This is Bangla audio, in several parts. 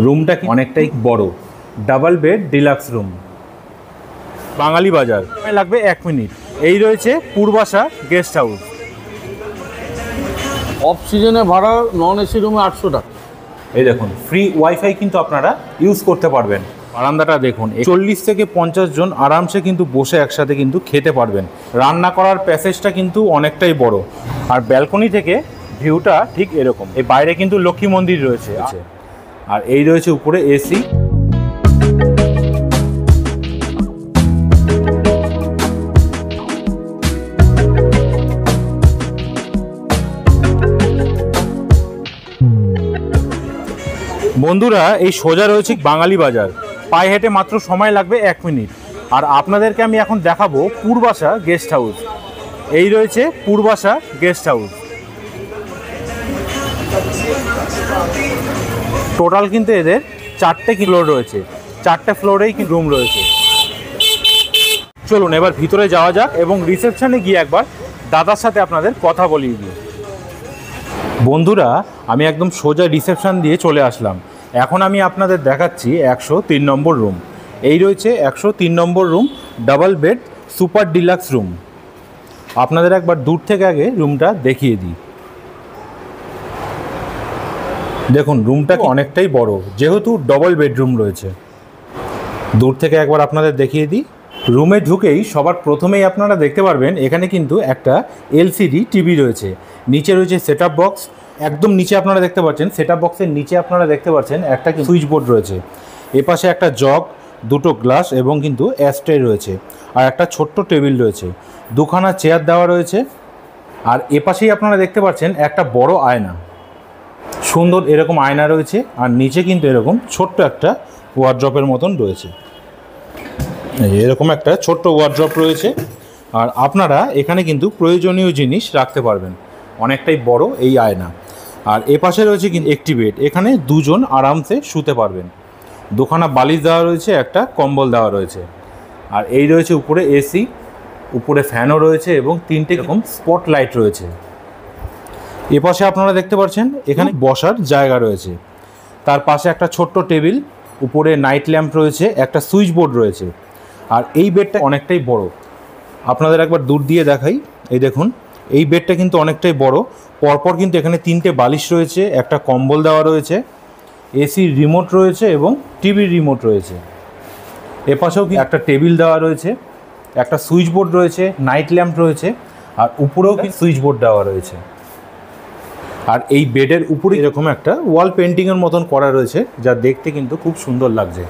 রুমটা অনেকটাই বড়, ডাবল বেড ডিলাক্স রুম, বাঙালি বাজার। লাগবে 1 মিনিট। এই রয়েছে পূর্বাশা গেস্ট হাউস। অফ সিজনে ভাড়া নন এসি রুমে 800 টাকা। এই দেখুন ফ্রি ওয়াইফাই কিন্তু আপনারা ইউজ করতে পারবেন। বারান্দাটা দেখুন, 40 থেকে 50 জন আরামসে কিন্তু বসে একসাথে কিন্তু খেতে পারবেন। রান্না করার প্যাসেজটা কিন্তু অনেকটাই বড়, আর ব্যালকনি থেকে ভিউটা ঠিক এরকম। এই বাইরে কিন্তু লক্ষ্মী মন্দির রয়েছে, আর এই রয়েছে উপরে এসি। বন্ধুরা, এই সোজা রয়েছে বাঙালি বাজার, পায়ে হেঁটে মাত্র সময় লাগবে 1 মিনিট। আর আপনাদেরকে আমি এখন দেখাবো পূর্বাশা গেস্ট হাউস। এই রয়েছে পূর্বাশা গেস্ট হাউস। টোটাল কিন্তু এদের 4টে ফ্লোর রয়েছে, 4টে ফ্লোরেই কিন্তু রুম রয়েছে। চলুন এবার ভিতরে যাওয়া যাক এবং রিসেপশনে গিয়ে একবার দাদার সাথে আপনাদের কথা বলিয়ে দিই। বন্ধুরা, আমি একদম সোজা রিসেপশন দিয়ে চলে আসলাম। এখন আমি আপনাদের দেখাচ্ছি 103 নম্বর রুম। এই রয়েছে 103 নম্বর room, double bed super deluxe room. আপনাদের একবার দূর থেকে আগে রুমটা দেখিয়ে দিই। দেখুন রুমটা অনেকটাই বড়, যেহেতু ডবল বেডরুম রয়েছে। দূর থেকে একবার আপনাদের দেখিয়ে দিই। রুমে ঢুকেই সবার প্রথমেই আপনারা দেখতে পারবেন এখানে কিন্তু একটা এলসিডি টিভি রয়েছে। নিচে রয়েছে সেটআপ বক্স। একদম নিচে আপনারা দেখতে পাচ্ছেন সেটআপ বক্সের নিচে আপনারা দেখতে পাচ্ছেন একটা সুইচ বোর্ড রয়েছে। এপাশে একটা জগ, দুটো গ্লাস এবং কিন্তু অ্যাশট্রে রয়েছে, আর একটা ছোট্ট টেবিল রয়েছে। দুখানা চেয়ার দেওয়া রয়েছে, আর এপাশেই আপনারা দেখতে পাচ্ছেন একটা বড় আয়না। সুন্দর এরকম আয়না রয়েছে, আর নিচে কিন্তু এরকম ছোট্ট একটা ওয়ার্ড্রপের মতন রয়েছে। এরকম একটা ছোট্ট ওয়ার্ড্রপ রয়েছে, আর আপনারা এখানে কিন্তু প্রয়োজনীয় জিনিস রাখতে পারবেন। অনেকটাই বড় এই আয়না। আর এপাশে রয়েছে কিন্তু একটি বেড, এখানে দুজন আরামসে শুতে পারবেন। দুখানা বালিশ দেওয়া রয়েছে, একটা কম্বল দেওয়া রয়েছে। আর এই রয়েছে উপরে এসি, উপরে ফ্যানও রয়েছে এবং 3টে এরকম স্পট লাইট রয়েছে। এপাশে আপনারা দেখতে পাচ্ছেন এখানে বসার জায়গা রয়েছে। তার পাশে একটা ছোট্ট টেবিল, উপরে নাইট ল্যাম্প রয়েছে, একটা সুইচ বোর্ড রয়েছে। আর এই বেডটা অনেকটাই বড়, আপনাদের একবার দূর দিয়ে দেখাই। এই দেখুন এই বেডটা কিন্তু অনেকটাই বড়। পরপর কিন্তু এখানে 3টে বালিশ রয়েছে, একটা কম্বল দেওয়া রয়েছে, এসির রিমোট রয়েছে এবং টিভির রিমোট রয়েছে। এপাশেও একটা টেবিল দেওয়া রয়েছে, একটা সুইচ বোর্ড রয়েছে, নাইট ল্যাম্প রয়েছে, আর উপরেও সুইচ বোর্ড দেওয়া রয়েছে। আর এই বেডের উপরে এরকম একটা ওয়াল পেন্টিংয়ের মতন করা রয়েছে, যা দেখতে কিন্তু খুব সুন্দর লাগছে।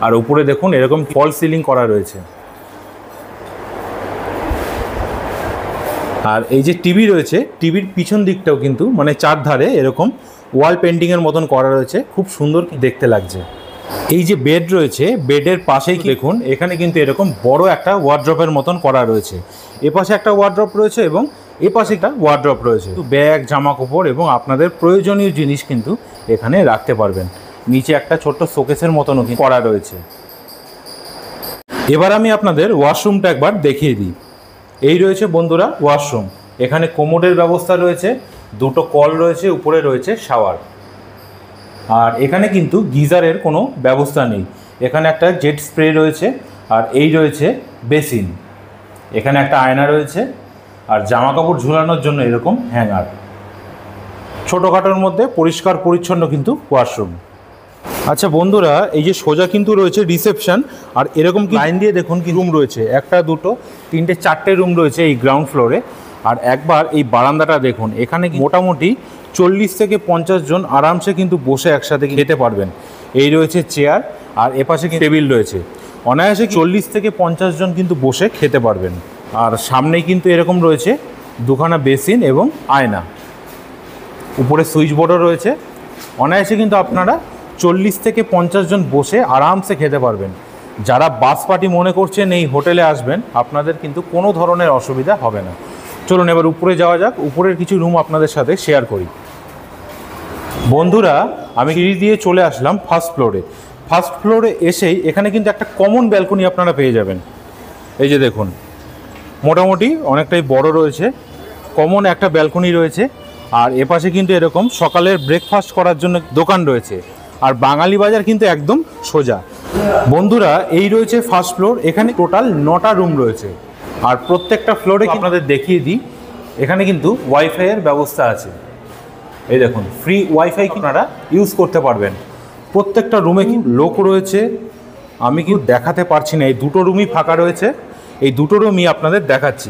আর উপরে দেখুন এরকম ফল সিলিং করা রয়েছে। আর এই যে টিভি রয়েছে, টিভির পিছন দিকটাও কিন্তু মানে চারধারে এরকম ওয়াল পেন্টিংয়ের মতন করা রয়েছে, খুব সুন্দর দেখতে লাগছে। এই যে বেড রয়েছে, বেডের পাশেই দেখুন এখানে কিন্তু এরকম বড় একটা ওয়ার্ড্রপের মতন করা রয়েছে। এপাশে একটা ওয়ার্ড্রপ রয়েছে এবং এপাশে একটা ওয়ার্ড্রপ রয়েছে। ব্যাগ, জামা কাপড় এবং আপনাদের প্রয়োজনীয় জিনিস কিন্তু এখানে রাখতে পারবেন। নিচে একটা ছোট্ট শোকেসের মতনও করা রয়েছে। এবার আমি আপনাদের ওয়াশরুমটা একবার দেখিয়ে দিই। এই রয়েছে বন্ধুরা ওয়াশরুম। এখানে কোমোডের ব্যবস্থা রয়েছে, দুটো কল রয়েছে, উপরে রয়েছে শাওয়ার। আর এখানে কিন্তু গিজারের কোনো ব্যবস্থা নেই। এখানে একটা জেট স্প্রে রয়েছে, আর এই রয়েছে বেসিন। এখানে একটা আয়না রয়েছে, আর জামা কাপড় ঝুলানোর জন্য এরকম হ্যাঙ্গার। ছোটোখাটোর মধ্যে পরিষ্কার পরিচ্ছন্ন কিন্তু ওয়াশরুম। আচ্ছা বন্ধুরা, এই যে সোজা কিন্তু রয়েছে রিসেপশন, আর এরকম লাইন দিয়ে দেখুন কি রুম রয়েছে, একটা, দুটো, 3টে, 4টে রুম রয়েছে এই গ্রাউন্ড ফ্লোরে। আর একবার এই বারান্দাটা দেখুন, এখানে মোটামুটি 40 থেকে 50 জন আরামসে কিন্তু বসে একসাথে খেতে পারবেন। এই রয়েছে চেয়ার, আর এপাশে টেবিল রয়েছে। অনায়াসে 40 থেকে 50 জন কিন্তু বসে খেতে পারবেন। আর সামনেই কিন্তু এরকম রয়েছে দুখানা বেসিন এবং আয়না, উপরে সুইচ বোর্ডও রয়েছে। অনায়াসে কিন্তু আপনারা 40 থেকে 50 জন বসে আরামসে খেতে পারবেন। যারা বাস পার্টি মনে করছেন এই হোটেলে আসবেন, আপনাদের কিন্তু কোনো ধরনের অসুবিধা হবে না। চলুন এবার উপরে যাওয়া যাক, উপরের কিছু রুম আপনাদের সাথে শেয়ার করি। বন্ধুরা, আমি সিঁড়ি দিয়ে চলে আসলাম ফার্স্ট ফ্লোরে। ফার্স্ট ফ্লোরে এসেই এখানে কিন্তু একটা কমন ব্যালকনি আপনারা পেয়ে যাবেন। এই যে দেখুন, মোটামুটি অনেকটাই বড় রয়েছে, কমন একটা ব্যালকনি রয়েছে। আর এপাশে কিন্তু এরকম সকালের ব্রেকফাস্ট করার জন্য দোকান রয়েছে। আর বাঙালি বাজার কিন্তু একদম সোজা। বন্ধুরা এই রয়েছে ফার্স্ট ফ্লোর, এখানে টোটাল 9টা রুম রয়েছে। আর প্রত্যেকটা ফ্লোরে আপনাদের দেখিয়ে দিই, এখানে কিন্তু ওয়াইফাইয়ের ব্যবস্থা আছে। এই দেখুন, ফ্রি ওয়াইফাই আপনারা ইউজ করতে পারবেন। প্রত্যেকটা রুমে কিন্তু লোক রয়েছে, আমি কিন্তু দেখাতে পারছি না, এই দুটো রুমই ফাঁকা রয়েছে, এই দুটো রুমই আপনাদের দেখাচ্ছি।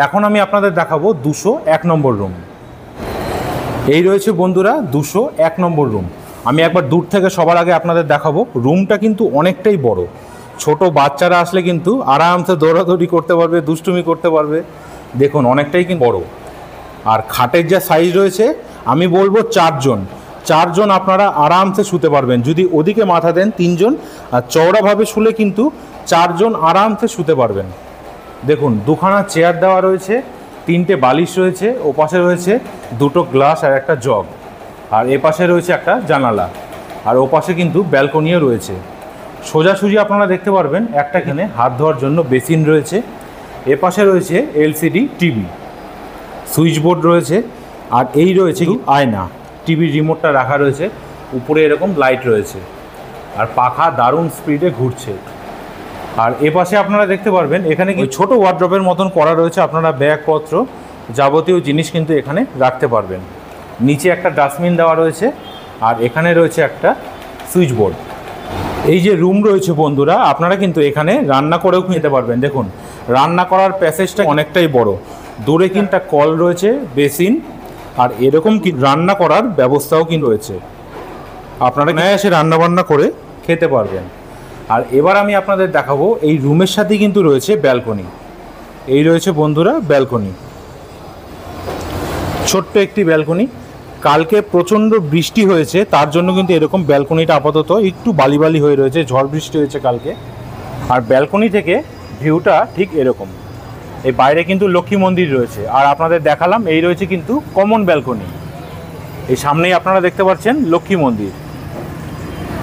এখন আমি আপনাদের দেখাবো 201 নম্বর রুম। এই রয়েছে বন্ধুরা 201 নম্বর রুম। আমি একবার দূর থেকে সবার আগে আপনাদের দেখাবো। রুমটা কিন্তু অনেকটাই বড়, ছোট বাচ্চারা আসলে কিন্তু আরামসে দৌড়াদৌড়ি করতে পারবে, দুষ্টুমি করতে পারবে। দেখুন অনেকটাই কিন্তু বড়। আর খাটের যা সাইজ রয়েছে আমি বলবো 4 জন আপনারা আরামসে শুতে পারবেন। যদি ওদিকে মাথা দেন 3 জন, আর চওড়াভাবে শুলে কিন্তু 4 জন আরামসে শুতে পারবেন। দেখুন দুখানা চেয়ার দেওয়া রয়েছে, 3টে বালিশ রয়েছে, ওপাশে রয়েছে 2টো গ্লাস আর একটা জগ, আর এপাশে রয়েছে একটা জানালা, আর ওপাশে কিন্তু ব্যালকনিও রয়েছে। সোজাসুজি আপনারা দেখতে পারবেন একটা এখানে হাত ধোয়ার জন্য বেসিন রয়েছে, এপাশে রয়েছে এলসিডি টিভি, সুইচ বোর্ড রয়েছে, আর এই রয়েছে আয়না, টিভির রিমোটটা রাখা রয়েছে, উপরে এরকম লাইট রয়েছে, আর পাখা দারুণ স্পিডে ঘুরছে। আর এপাশে আপনারা দেখতে পারবেন এখানে কি ছোট ওয়ার্ড্রপের মতন করা রয়েছে, আপনারা ব্যাগপত্র যাবতীয় জিনিস কিন্তু এখানে রাখতে পারবেন। নিচে একটা ডাস্টবিন দেওয়া রয়েছে, আর এখানে রয়েছে একটা সুইচ বোর্ড। এই যে রুম রয়েছে বন্ধুরা, আপনারা কিন্তু এখানে রান্না করেও খেতে পারবেন। দেখুন রান্না করার প্যাসেজটা অনেকটাই বড়, দূরে কিন্তু কল রয়েছে, বেসিন, আর এরকম কি রান্না করার ব্যবস্থাও কিন্তু রয়েছে, আপনারা এখানে এসে রান্নাবান্না করে খেতে পারবেন। আর এবার আমি আপনাদের দেখাবো এই রুমের সাথে কিন্তু রয়েছে ব্যালকনি। এই রয়েছে বন্ধুরা ব্যালকনি, ছোট্ট একটি ব্যালকনি। কালকে প্রচণ্ড বৃষ্টি হয়েছে, তার জন্য কিন্তু এরকম ব্যালকনিটা আপাতত একটু বালি বালি হয়ে রয়েছে, ঝড় বৃষ্টি হয়েছে কালকে। আর ব্যালকনি থেকে ভিউটা ঠিক এরকম। এই বাইরে কিন্তু লক্ষ্মী মন্দির রয়েছে, আর আপনাদের দেখালাম এই রয়েছে কিন্তু কমন ব্যালকনি। এই সামনেই আপনারা দেখতে পাচ্ছেন লক্ষ্মী মন্দির,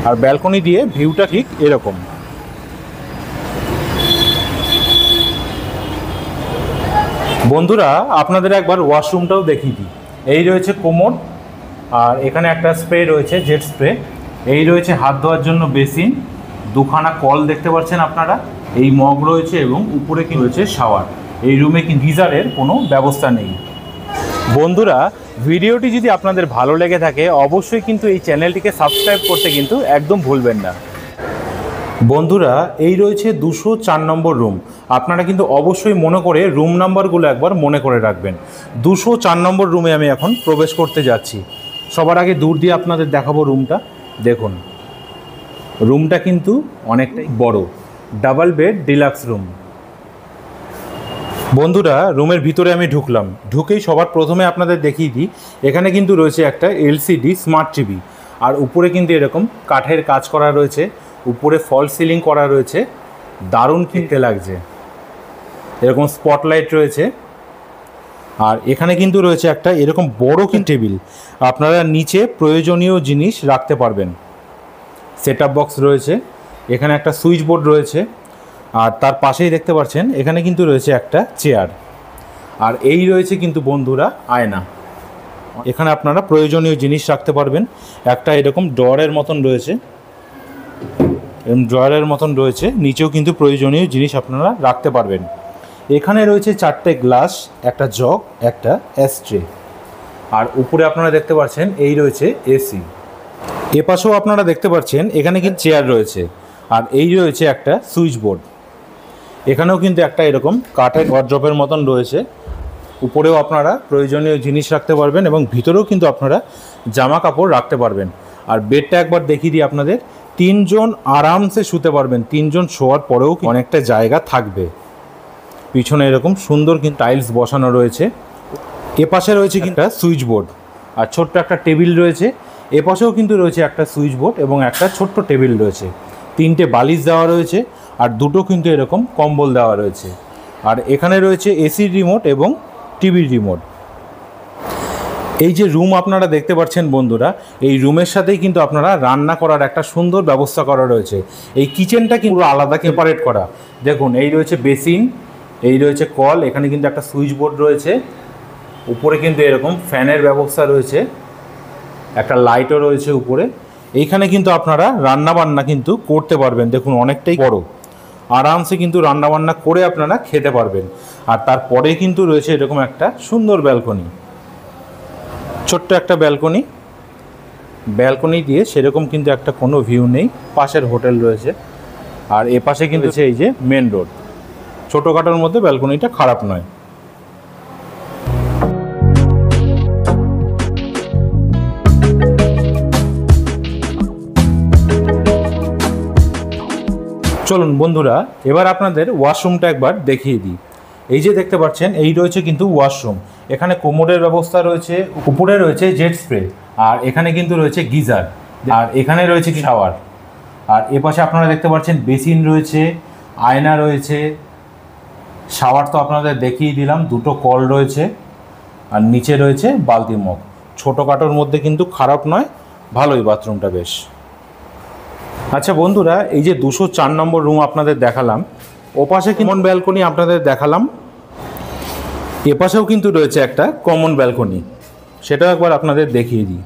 আর ব্যালকনি দিয়ে ভিউটা ঠিক এরকম। বন্ধুরা আপনাদের একবার ওয়াশরুমটাও দেখিয়ে দিই। এই রয়েছে কোমোড, আর এখানে একটা স্প্রে রয়েছে, জেট স্প্রে। এই রয়েছে হাত ধোয়ার জন্য বেসিন, দুখানা কল দেখতে পাচ্ছেন আপনারা, এই মগ রয়েছে, এবং উপরে কি রয়েছে শাওয়ার। এই রুমে কি গিজারের কোনো ব্যবস্থা নেই। বন্ধুরা ভিডিওটি যদি আপনাদের ভালো লেগে থাকে অবশ্যই কিন্তু এই চ্যানেলটিকে সাবস্ক্রাইব করতে কিন্তু একদম ভুলবেন না। বন্ধুরা এই রয়েছে 204 নম্বর রুম। আপনারা কিন্তু অবশ্যই মনে করে রুম নাম্বারগুলো একবার মনে করে রাখবেন। 204 নম্বর রুমে আমি এখন প্রবেশ করতে যাচ্ছি। সবার আগে দূর দিয়ে আপনাদের দেখাবো রুমটা। দেখুন রুমটা কিন্তু অনেকটাই বড়, ডাবল বেড ডিলাক্স রুম। বন্ধুরা রুমের ভিতরে আমি ঢুকলাম, ঢুকেই সবার প্রথমে আপনাদের দেখিয়ে দিই, এখানে কিন্তু রয়েছে একটা এলসিডি স্মার্ট টিভি, আর উপরে কিন্তু এরকম কাঠের কাজ করা রয়েছে, উপরে ফল সিলিং করা রয়েছে, দারুণ কিনতে লাগছে। এরকম স্পটলাইট রয়েছে, আর এখানে কিন্তু রয়েছে একটা এরকম বড় টেবিল, আপনারা নিচে প্রয়োজনীয় জিনিস রাখতে পারবেন। সেটআপ বক্স রয়েছে, এখানে একটা সুইচ বোর্ড রয়েছে, আর তার পাশেই দেখতে পাচ্ছেন এখানে কিন্তু রয়েছে একটা চেয়ার, আর এই রয়েছে কিন্তু বন্ধুরা আয়না। এখানে আপনারা প্রয়োজনীয় জিনিস রাখতে পারবেন। একটা এরকম ড্রয়ারের মতন রয়েছে, ড্রয়ারের মতন রয়েছে, নিচেও কিন্তু প্রয়োজনীয় জিনিস আপনারা রাখতে পারবেন। এখানে রয়েছে 4টে গ্লাস, একটা জগ, একটা অ্যাশট্রে, আর উপরে আপনারা দেখতে পাচ্ছেন এই রয়েছে এসি। এপাশেও আপনারা দেখতে পাচ্ছেন এখানে কিন্তু চেয়ার রয়েছে, আর এই রয়েছে একটা সুইচ বোর্ড। এখানেও কিন্তু একটা এরকম কাঠের ওয়ার্ড্রপের মতন রয়েছে, উপরেও আপনারা প্রয়োজনীয় জিনিস রাখতে পারবেন, এবং ভিতরেও কিন্তু আপনারা জামা কাপড় রাখতে পারবেন। আর বেডটা একবার দেখিয়ে দিই আপনাদের, 3 জন আরামসে শুতে পারবেন। 3 জন শোয়ার পরেও অনেকটা জায়গা থাকবে। পিছনে এরকম সুন্দর কিন্তু টাইলস বসানো রয়েছে। এপাশে রয়েছে কিন্তু একটা সুইচ বোর্ড, আর ছোট্ট একটা টেবিল রয়েছে। এপাশেও কিন্তু রয়েছে একটা সুইচ বোর্ড এবং একটা ছোট্ট টেবিল রয়েছে। 3টে বালিশ দেওয়া রয়েছে, আর দুটো কিন্তু এরকম কম্বল দেওয়া রয়েছে। আর এখানে রয়েছে এসির রিমোট এবং টিভির রিমোট। এই যে রুম আপনারা দেখতে পাচ্ছেন বন্ধুরা, এই রুমের সাথেই কিন্তু আপনারা রান্না করার একটা সুন্দর ব্যবস্থা করা রয়েছে। এই কিচেনটা কিন্তু আলাদা সেপারেট করা। দেখুন এই রয়েছে বেসিন, এই রয়েছে কল, এখানে কিন্তু একটা সুইচ বোর্ড রয়েছে, উপরে কিন্তু এরকম ফ্যানের ব্যবস্থা রয়েছে, একটা লাইটও রয়েছে উপরে। এইখানে কিন্তু আপনারা রান্নাবান্না কিন্তু করতে পারবেন। দেখুন অনেকটাই বড়, আরামসে কিন্তু রান্নাবান্না করে আপনারা খেতে পারবেন। আর তারপরে কিন্তু রয়েছে এরকম একটা সুন্দর ব্যালকনি, ছোট্ট একটা ব্যালকনি। ব্যালকনি দিয়ে সেরকম কিন্তু একটা কোনো ভিউ নেই, পাশের হোটেল রয়েছে। আর এপাশে কিন্তু এই যে মেন রোড, ছোটোখাটোর মধ্যে ব্যালকনিটা খারাপ নয়। চলুন বন্ধুরা, এবার আপনাদের ওয়াশরুমটা একবার দেখিয়ে দিই। এই যে দেখতে পাচ্ছেন, এই রয়েছে কিন্তু ওয়াশরুম। এখানে কোমোডের ব্যবস্থা রয়েছে, উপরে রয়েছে জেট স্প্রে, আর এখানে কিন্তু রয়েছে গিজার, আর এখানে রয়েছে শাওয়ার। আর এপাশে আপনারা দেখতে পাচ্ছেন বেসিন রয়েছে, আয়না রয়েছে, শাওয়ার তো আপনাদের দেখিয়ে দিলাম, দুটো কল রয়েছে, আর নিচে রয়েছে বালতি মগ। ছোটোখাটোর মধ্যে কিন্তু খারাপ নয়, ভালোই বাথরুমটা বেশ। আচ্ছা বন্ধুরা, এই যে 204 নম্বর রুম আপনাদের দেখালাম, ওপাশে কমন ব্যালকনি আপনাদের দেখালাম, এপাশেও কিন্তু রয়েছে একটা কমন ব্যালকনি, সেটাও একবার আপনাদের দেখিয়ে দিই।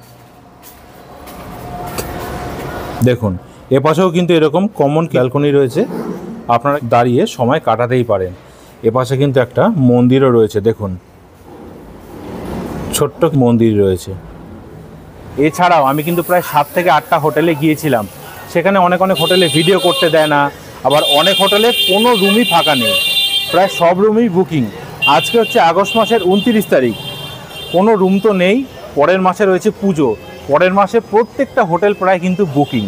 দেখুন এপাশেও কিন্তু এরকম কমন ব্যালকনি রয়েছে, আপনারা দাঁড়িয়ে সময় কাটাতেই পারেন। এপাশে কিন্তু একটা মন্দিরও রয়েছে, দেখুন ছোট্ট মন্দির রয়েছে। এছাড়াও আমি কিন্তু প্রায় 7 থেকে 8টা হোটেলে গিয়েছিলাম, সেখানে অনেক হোটেলে ভিডিও করতে দেয় না, আবার অনেক হোটেলে কোনো রুমই ফাঁকা নেই, প্রায় সব রুমই বুকিং। আজকে হচ্ছে আগস্ট মাসের 29 তারিখ, কোনো রুম তো নেই। পরের মাসে রয়েছে পুজো, পরের মাসে প্রত্যেকটা হোটেল প্রায় কিন্তু বুকিং।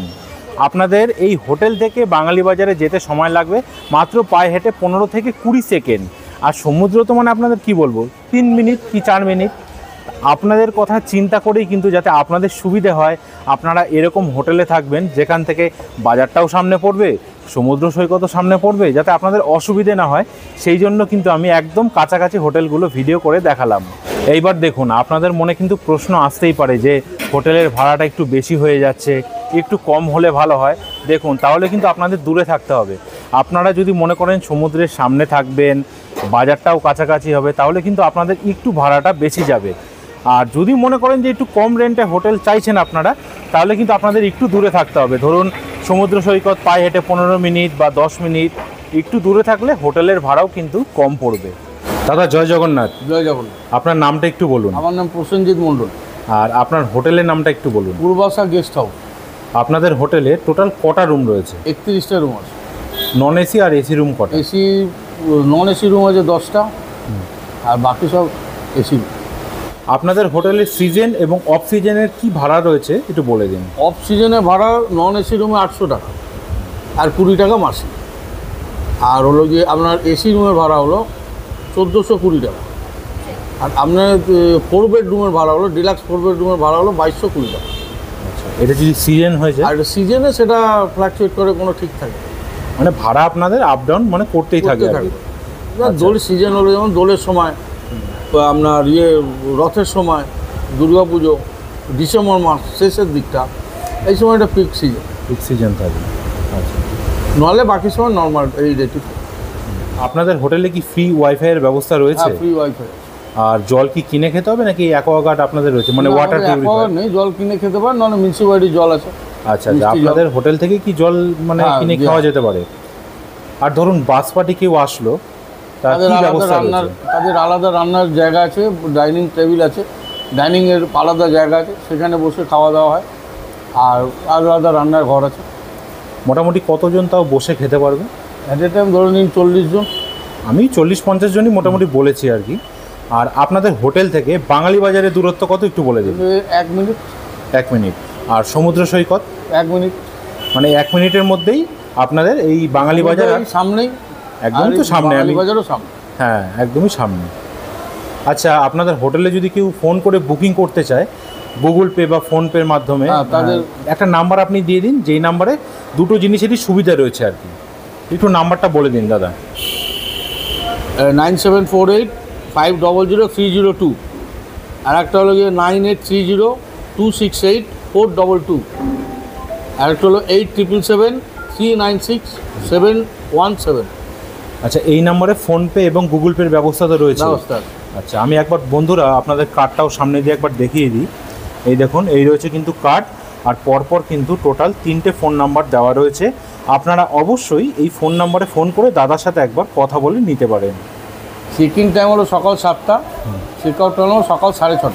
আপনাদের এই হোটেল থেকে বাঙালি বাজারে যেতে সময় লাগবে মাত্র পায়ে হেঁটে 15 থেকে 20 সেকেন্ড। আর সমুদ্র তো মানে আপনাদের কি বলবো, 3 মিনিট কি 4 মিনিট। আপনাদের কথা চিন্তা করেই কিন্তু, যাতে আপনাদের সুবিধে হয়, আপনারা এরকম হোটেলে থাকবেন যেখান থেকে বাজারটাও সামনে পড়বে, সমুদ্র সৈকতও সামনে পড়বে, যাতে আপনাদের অসুবিধে না হয়, সেই জন্য কিন্তু আমি একদম কাছাকাছি হোটেলগুলো ভিডিও করে দেখালাম। এইবার দেখুন, আপনাদের মনে কিন্তু প্রশ্ন আসতেই পারে যে হোটেলের ভাড়াটা একটু বেশি হয়ে যাচ্ছে, একটু কম হলে ভালো হয়। দেখুন, তাহলে কিন্তু আপনাদের দূরে থাকতে হবে। আপনারা যদি মনে করেন সমুদ্রের সামনে থাকবেন, বাজারটাও কাছাকাছি হবে, তাহলে কিন্তু আপনাদের একটু ভাড়াটা বেশি যাবে। আর যদি মনে করেন যে একটু কম রেন্টে হোটেল চাইছেন আপনারা, তাহলে কিন্তু আপনাদের একটু দূরে থাকতে হবে। ধরুন সমুদ্র সৈকত পায়ে হেঁটে 15 মিনিট বা 10 মিনিট একটু দূরে থাকলে হোটেলের ভাড়াও কিন্তু কম পড়বে। দাদা জয় জগন্নাথ। জয় জগন্নাথ। আপনার নামটা একটু বলুন। আমার নাম প্রসেনজিৎ মণ্ডল। আর আপনার হোটেলের নামটা একটু বলুন। পূর্বাশা গেস্ট হাউস। আপনাদের হোটেলে টোটাল কটা রুম রয়েছে? 31টা রুম আছে। নন এসি আর এসি রুম কটা? এসি, নন এসি রুম আছে 10টা, আর বাকি সব এসি। আপনাদের হোটেলের সিজন এবং অফ সিজনের কি ভাড়া রয়েছে একটু বলে দিন। অফ সিজনে ভাড়া নন এসি রুমে 800 টাকা আর 20 টাকা মাসে। আর হলো গিয়ে আপনার এসি রুমের ভাড়া হলো 1420 টাকা। আর আপনার 4 বেডরুমের ভাড়া হলো, ডিলাক্স 4 বেডরুমের ভাড়া হলো 2220 টাকা। আচ্ছা, এটা যদি সিজন হয়ে যায়? আর সিজনে সেটা ফ্ল্যাকচুয়েট করে, কোনো ঠিক থাকে, মানে ভাড়া আপনাদের আপ ডাউন মানে করতেই থাকে। দোল সিজন হলো, যেমন দোলের সময়, আপনার রথের সময়, দুর্গা পুজো, ডিসেম্বর মাস শেষের দিকটা, এই সময়টা পিক সিজন থাকে। আচ্ছা, নাহলে বাকি সময় নর্মাল এই রেটই। আপনাদের হোটেলে কি ফ্রি ওয়াইফাইয়ের ব্যবস্থা রয়েছে? Free wifi. আর জল কি কিনে খেতে হবে নাকি অ্যাকোয়াগার্ড আপনাদের রয়েছে, মানে ওয়াটার পিউরিফায়ার? নেই, জল কিনে খেতে পারেন, নাহলে মিউনিসিপ্যালিটির জল আছে। আচ্ছা, আপনাদের হোটেল থেকে কি জল মানে কিনে খাওয়া যেতে পারে? আর ধরুন বাস পার্টি কেউ আসলো, তাদের আলাদা রান্নার জায়গা আছে, ডাইনিং টেবিল আছে, ডাইনিংয়ের আলাদা জায়গা আছে, সেখানে বসে খাওয়া দাওয়া হয়। আর আলাদা রান্নার ঘর আছে। মোটামুটি কতজন তাও বসে খেতে পারবে? অ্যাট এ টাইম ধরে নিন 40 জন। আমি 40-50 জনই মোটামুটি বলেছি আর কি। আর আপনাদের হোটেল থেকে বাঙালি বাজারের দূরত্ব কত একটু বলে দিন। 1 মিনিট। 1 মিনিট। আর সমুদ্র সৈকত? 1 মিনিট। মানে 1 মিনিটের মধ্যেই আপনাদের এই বাঙালি বাজার সামনেই, একদমই তো সামনে। বাঙালি বাজারও সামনে। হ্যাঁ, একদমই সামনে। আচ্ছা, আপনাদের হোটেলে যদি কেউ ফোন করে বুকিং করতে চায় গুগল পে বা ফোনপের মাধ্যমে, তাদের একটা নাম্বার আপনি দিয়ে দিন, যেই নাম্বারে দুটো জিনিসেরই সুবিধা রয়েছে আর কি। একটু নাম্বারটা বলে দিন দাদা। 9748500302। আর একটা হলো গিয়ে 9830268422। আর একটা হলো 8777396717। আচ্ছা, এই নাম্বারে ফোনপে এবং গুগল পের ব্যবস্থা তো রয়েছে? আচ্ছা, আমি একবার বন্ধুরা আপনাদের কার্ডটাও সামনে দিয়ে একবার দেখিয়ে দিই। এই দেখুন, এই রয়েছে কিন্তু কার্ড। আর পরপর কিন্তু টোটাল 3টে ফোন নাম্বার দেওয়া রয়েছে। আপনারা অবশ্যই এই ফোন নাম্বারে ফোন করে দাদার সাথে একবার কথা বলে নিতে পারেন। চেকিং টাইম হলো সকাল 7টা, চেক আউট টাইম হলো সকাল 6:30।